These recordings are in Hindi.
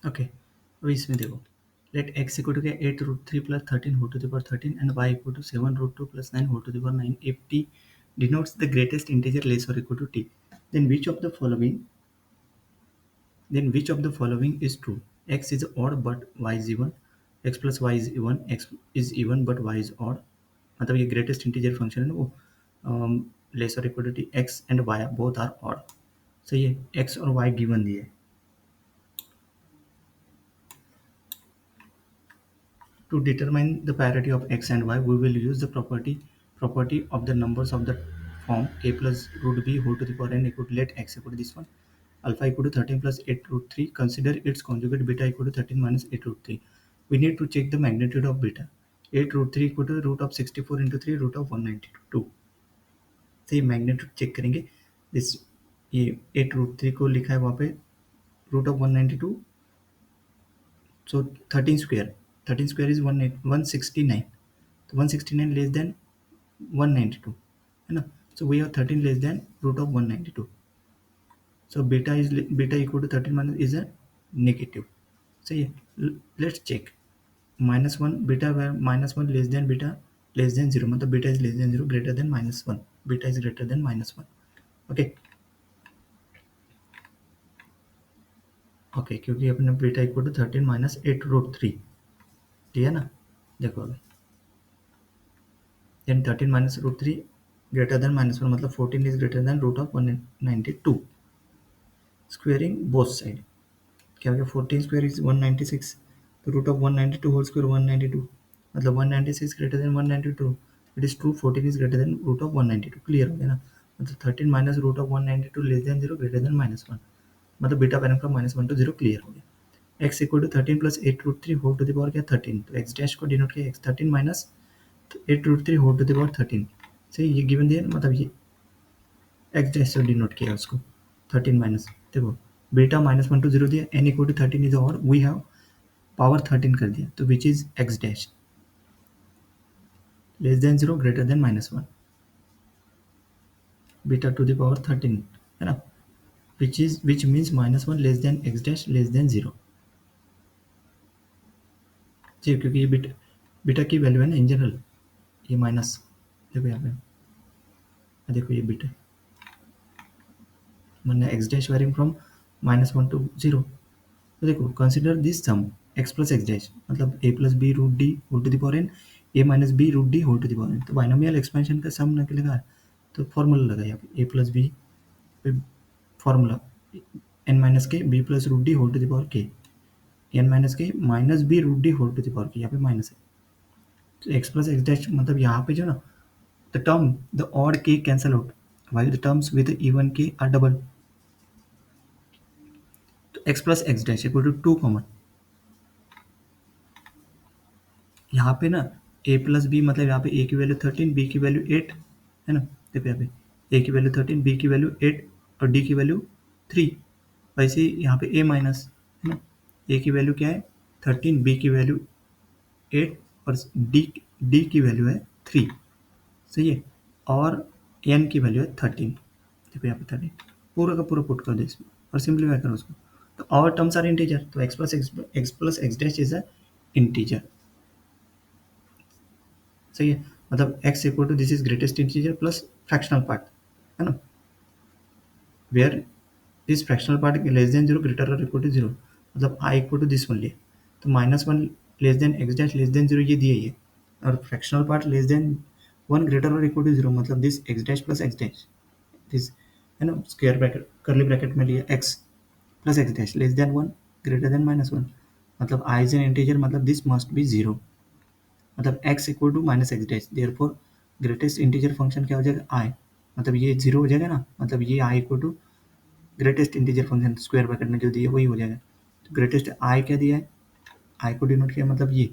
ओके, अभी इसमें देखो, लेट एक्स इक्वल टू क्या, 8 root 3 plus 13 whole to the power 13 and Y equal to 7 root 2 plus 9 whole to the power 9 if T denotes the greatest integer less or equal to t, then which of the following is true? X is odd but y is even, x plus y is even, x is even but y is odd. मतलब ये ग्रेटेस्ट इंटीजर फंक्शन है ना वो लेस और equal to T, X and Y both are odd. सही है, एक्स और वाई गिवन दिए. To determine the parity of x and y, we will use the property of the numbers of the form a plus root b whole to the power n equal to, let x equal to this one, alpha equal to 13 plus 8 root 3. Consider its conjugate beta equal to 13 minus 8 root 3. We need to check the magnitude of beta. 8 root 3 equal to root of 64 into 3 root of 192. तो ये मैग्नीट्यूड चेक करेंगे. दिस ये 8 रूट 3 को लिखा है वहाँ पे root of 192. So 13 square is 169. तो 169 लेस देन 192 है ना. So we have 13 less than root of 192. So beta equal to 13 minus is a negative. सही है, let's check. -1 beta -1 less than 0, मतलब beta is less than 0 greater than -1, beta is greater than -1. Okay okay, क्योंकि अपने beta equal to 13 minus 8 root 3 ठीक है ना. देखो अभी then 13 minus root 3 greater than -1, मतलब 14 is greater than root of 192. Squaring both side क्या हो गया, 14 स्क्वायर इज 196, तो रूट ऑफ 192 होल स्क्वायर 192, मतलब 196 greater than 192. It is true, 14 is greater than root of 192. Clear हो गया ना. मतलब 13 minus root of 192 less than 0 greater than -1, मतलब बीटा पैरम फ्रॉम -1 टू 0 क्लियर हो गया. X equal to 13 plus 8 root 3 whole to the power क्या 13, तो एक्स डैश को डिनोट किया X 13 minus 8 root 3 whole to the power 13. सही, ये गिवन दिया ना, मतलब ये एक्स डैश से डिनोट किया उसको 13 माइनस. देखो बीटा -1 टू 0 दिया, एन इक्वल टू 13 इज और वी हैव पावर 13 कर दिया, तो which is x dash less than 0 greater than -1, beta two the power 13 है ना, which means -1 less than X dash less than 0. जी, क्योंकि ये बीटा की वैल्यू है ना इन जनरल, ये माइनस. देखो यहाँ पे, देखो ये बीटा वरना X dash varying from -1 to 0. तो देखो consider this sum X plus x dash, मतलब A plus B root D whole to the power N, A minus B root D whole to the power N. तो बाइनोमियल एक्सपेंशन का सम निकलेगा, तो फॉर्मूला लगा यहाँ पे ए प्लस बी पे formula N minus K B plus root D whole to the power K, N minus के minus B root D whole to the power के, यहाँ पे माइनस है. तो एक्स प्लस एक्स डैश मतलब यहाँ पे जो ना द टर्म द ऑड के cancel out while the terms with the even k are double. तो x plus x dash equal to 2 common. यहाँ पे ना a प्लस बी, मतलब यहाँ पे a की वैल्यू 13, b की वैल्यू 8 है ना. देखो यहाँ पे a की वैल्यू 13, b की वैल्यू 8 और d की वैल्यू 3. वैसे ही यहाँ पे a माइनस है ना, a की वैल्यू क्या है 13, b की वैल्यू 8 और d की वैल्यू है 3. सही है, और n की वैल्यू है 13. देखो यहाँ पे 13 पूरा का पूरा पुट कर दो इसमें और सिंप्लीफाई करो उसको. तो और टर्म्स आर इंटीजर, तो x plus x dash is a integer. सही है, मतलब x equal to this is greatest integer plus fractional part है ना, where this fractional part less than 0 greater और इक्वल टू 0, मतलब i equal to this only. तो -1 less than X dash less than 0 ये दिए ही है, और fractional part less than 1 greater और इक्वल टू 0, मतलब this x dash plus x dash this है ना, स्क्वायर ब्रैकेट करली ब्रैकेट में लिया x plus x dash less than 1 greater than -1, मतलब i इज एन इंटीजर, मतलब दिस मस्ट बी 0, मतलब x equal to minus x dash, therefore greatest integer function क्या हो जाएगा i, मतलब ये 0 हो जाएगा ना, मतलब ये i equal to greatest integer function square bracket में जो दिया वही हो जाएगा. तो ग्रेटेस्ट i क्या दिया है, i को डिनोट किया, मतलब ये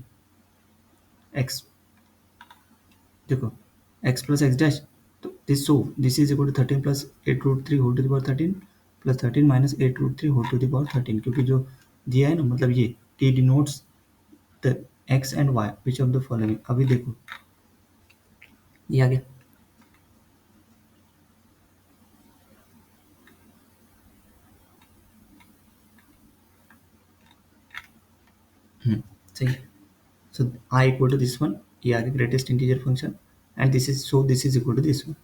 x, देखो x प्लस एक्स डैश, तो this is equal to 13 plus 8 root 3 whole to the power 13 plus 13 minus 8 root 3 whole to the power 13, क्योंकि जो दिया है ना, मतलब ये t denotes the x and y which of the following. अभी देखो ये आ गया. सही है। So I equal to this one, ये आ गया greatest integer function, and this is equal to this one,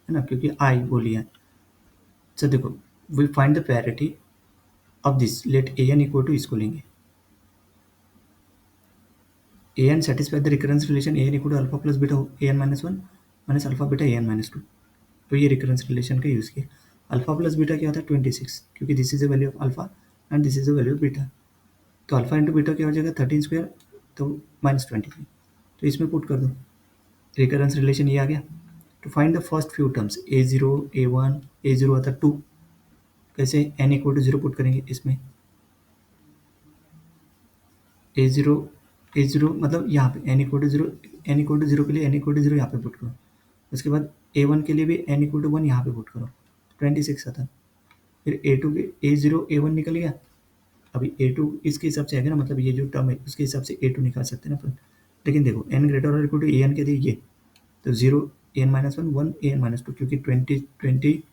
है ना, क्योंकि आई बोली है। सो देखो, we find the parity of this, let A N equal to, इसको लेंगे A N satisfy the recurrence relation A N equal to alpha plus beta A N minus one minus alpha beta A N minus two. तो ये रिकरेंस रिलेशन का यूज़ किया। अल्फा प्लस बीटा क्या होता है 26, क्योंकि this is the value of alpha and this is the value of beta. तो अल्फा इंटू बीटा क्या हो जाएगा 13 स्क्वायर, तो -23। तो इसमें पुट कर दो, रिकरेंस रिलेशन ये आ गया। To find the first few terms a0 a1 a0 आता 2, कैसे n इक्वल टू 0 पुट करेंगे इसमें, a0 a0 मतलब यहाँ पे n equal to 0, n equal to 0 के लिए n इक्वल टू 0 यहाँ पे पुट करो। उसके बाद a1 के लिए भी n इक्वल टू 1 यहाँ पे पुट करो, 26 आता। फिर a2 के a0 a1 निकल गया। अभी a2 इसके हिसाब से आएगा ना, मतलब ये जो टर्म है उसके हिसाब से a2 निकाल सकते हैं ना अपन। लेकिन देखो n ग्रेटर और इक्वल टू an के लिए ये, तो 0 an minus one 1 an minus to, क्योंकि 20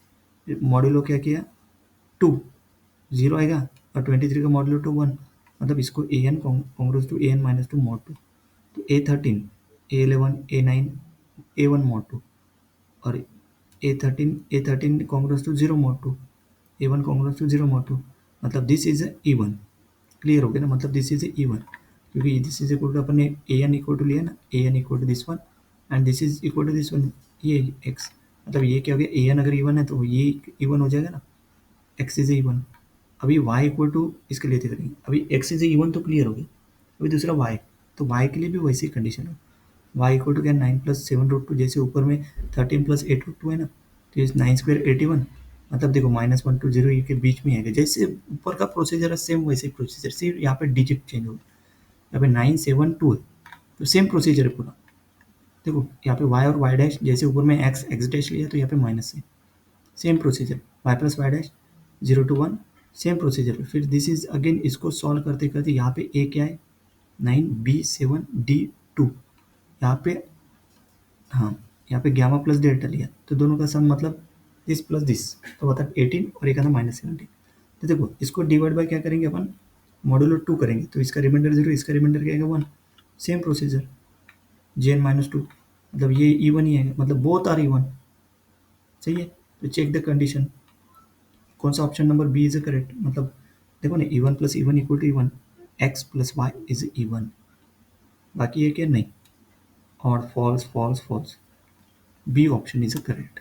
मॉड्यूलो क्या किया 2, 0 आएगा, और 23 का मॉड्यूलो टू 1, मतलब इसको an congruence to an minus two mod 2। तो a13 a11 a9 a1 mod 2, और a13 congruence to 0 mod 2, a1 congruence to 0 mod 2, मतलब दिस इज E1। क्लियर हो गया ना, मतलब दिस इज E1, क्योंकि दिस इज इक्वल टू अपन ने an इक्वल टू लिया ना, an equal to this one and this is equal to this one, ये x, मतलब ये क्या हो गया, an अगर E1 है तो ये E1 हो जाएगा ना, x इज E1। अभी y इक्वल टू इसके लिए करेंगे, अभी x इज E1 तो क्लियर हो गया। अभी दूसरा y, तो y के लिए भी वैसी कंडीशन है, y इक्वल टू क्या 9 प्लस 7√2, जैसे ऊपर में 13 प्लस 8√2 है ना, तो ये 9 स्क्वायर 81, मतलब देखो -1 to 0 के बीच में आएगा, जैसे ऊपर का प्रोसीजर है सेम वैसे ही प्रोसीजर, सिर्फ यहाँ पे डिजिट चेंज होगा। यहाँ पे 972 है, तो सेम प्रोसीजर है पूरा। देखो यहाँ पे y और y डैश, जैसे ऊपर में x डैश लिया तो यहाँ पे माइनस है, same procedure, y plus y dash 0 to 1, same procedure. फिर दिस इज अगेन, इसको सॉल्व करते करते यहाँ पे a क्या है 9 b7 d2, यहाँ पे हाँ, यहाँ पे गामा प्लस डेल्टा लिया, तो दोनों का सम मतलब दिस प्लस दिस, तो मतलब 18 और एक आना -17। तो देखो इसको डिवाइड बाय क्या करेंगे अपन, मॉड्यूलो 2 करेंगे, तो इसका रिमाइंडर 0, इसका रिमाइंडर क्या आएगा 1, सेम प्रोसीजर jn-2, मतलब ये E1 ही है, मतलब बोथ आर E1। सही है, तो चेक द कंडीशन, कौन सा option number B is correct, मतलब देखो ना E1 plus E1 equal to E1, x plus y is E1, बाकी ये क्या नहीं, और false false false, B option is correct.